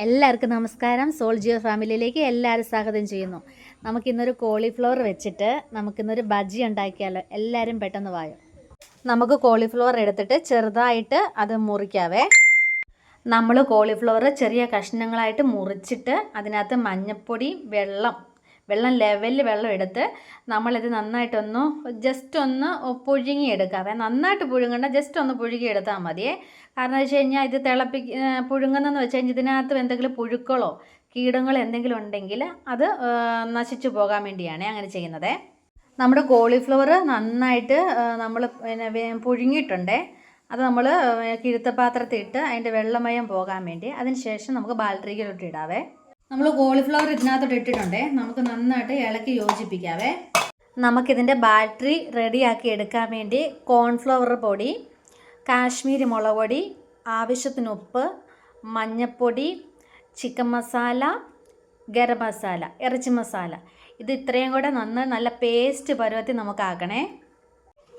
എല്ലാവർക്കും നമസ്കാരം. സോൾ ജിയോ ഫാമിലിയിലേക്ക് എല്ലാവരും സ്വാഗതം ചെയ്യുന്നു. നമുക്കിന്നൊരു കോളിഫ്ലവർ വെച്ചിട്ട് നമുക്കിന്നൊരു ബജ്ജി ഉണ്ടാക്കിയാലോ? എല്ലാവരും പെട്ടെന്ന് വായോ. നമുക്ക് കോളിഫ്ലവർ എടുത്തിട്ട് ചെറുതായിട്ട് അത് മുറിക്കാവേ. നമ്മൾ കോളിഫ്ലവർ ചെറിയ കഷ്ണങ്ങളായിട്ട് മുറിച്ചിട്ട് അതിനകത്ത് മഞ്ഞൾപ്പൊടി, വെള്ളം ലെവലിൽ വെള്ളം എടുത്ത് നമ്മളിത് നന്നായിട്ടൊന്ന് ജസ്റ്റ് ഒന്ന് പുഴുങ്ങിയെടുക്കാവേ. നന്നായിട്ട് പുഴുങ്ങണ്ട, ജസ്റ്റ് ഒന്ന് പുഴുങ്ങിയെടുത്താൽ മതിയേ. കാരണം വെച്ച് കഴിഞ്ഞാൽ ഇത് പുഴുങ്ങുന്നതെന്ന് വെച്ച് കഴിഞ്ഞാൽ ഇതിനകത്ത് എന്തെങ്കിലും പുഴുക്കളോ കീടങ്ങളോ എന്തെങ്കിലും ഉണ്ടെങ്കിൽ അത് നശിച്ചു പോകാൻ വേണ്ടിയാണ് അങ്ങനെ ചെയ്യുന്നത്. നമ്മുടെ കോളിഫ്ലവർ നന്നായിട്ട് നമ്മൾ പുഴുങ്ങിയിട്ടുണ്ടേ. അത് നമ്മൾ കിഴുത്തപാത്രത്തിൽ ഇട്ട് അതിൻ്റെ വെള്ളമയം പോകാൻ വേണ്ടി അതിന് ശേഷം നമുക്ക് ബാറ്ററിയിലോട്ട് ഇടാവേ. നമ്മൾ കോളിഫ്ലവർ ഇതിനകത്തോട്ട് ഇട്ടിട്ടുണ്ടേ. നമുക്ക് നന്നായിട്ട് ഇളക്കി യോജിപ്പിക്കാവേ. നമുക്കിതിൻ്റെ ബാറ്ററി റെഡിയാക്കി എടുക്കാൻ വേണ്ടി കോൺഫ്ലവർ പൊടി, കാശ്മീരി മുളക് പൊടി, ആവശ്യത്തിന് ഉപ്പ്, മഞ്ഞൾപ്പൊടി, ചിക്കൻ മസാല, ഗരം മസാല, ഇറച്ചി മസാല, ഇത് ഇത്രയും കൂടെ നല്ല പേസ്റ്റ് പരുവത്തിൽ നമുക്കാക്കണേ.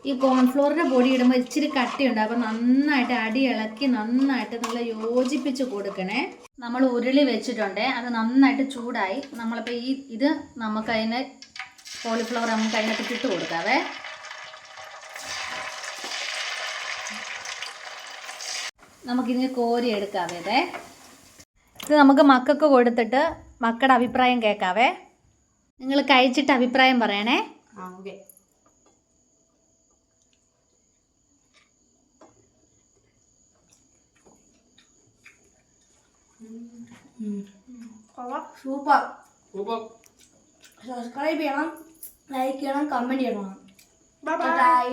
ഈ കോൺഫ്ലോറിൻ്റെ പൊടി ഇടുമ്പോൾ ഇച്ചിരി കട്ടിയുണ്ട്. അപ്പോൾ നന്നായിട്ട് അടി ഇളക്കി നന്നായിട്ട് നല്ല യോജിപ്പിച്ച് കൊടുക്കണേ. നമ്മൾ ഉരുളി വെച്ചിട്ടുണ്ട്, അത് നന്നായിട്ട് ചൂടായി. നമ്മളിപ്പോൾ ഇത് നമുക്കതിന് കോളിഫ്ലവർ നമുക്ക് അതിനകത്ത് ഇട്ട് കൊടുക്കാവേ. നമുക്കിതിന് കോരി എടുക്കാവേ. ഇത് നമുക്ക് മക്കൾക്ക് കൊടുത്തിട്ട് മക്കളുടെ അഭിപ്രായം കേൾക്കാവേ. നിങ്ങൾ കഴിച്ചിട്ട് അഭിപ്രായം പറയണേ. ഓക്കെ. സൂപ്പർ. സബ്സ്ക്രൈബ് ചെയ്യണം, ലൈക്ക് ചെയ്യണം, കമൻറ്റ് ചെയ്യണം. Bye bye.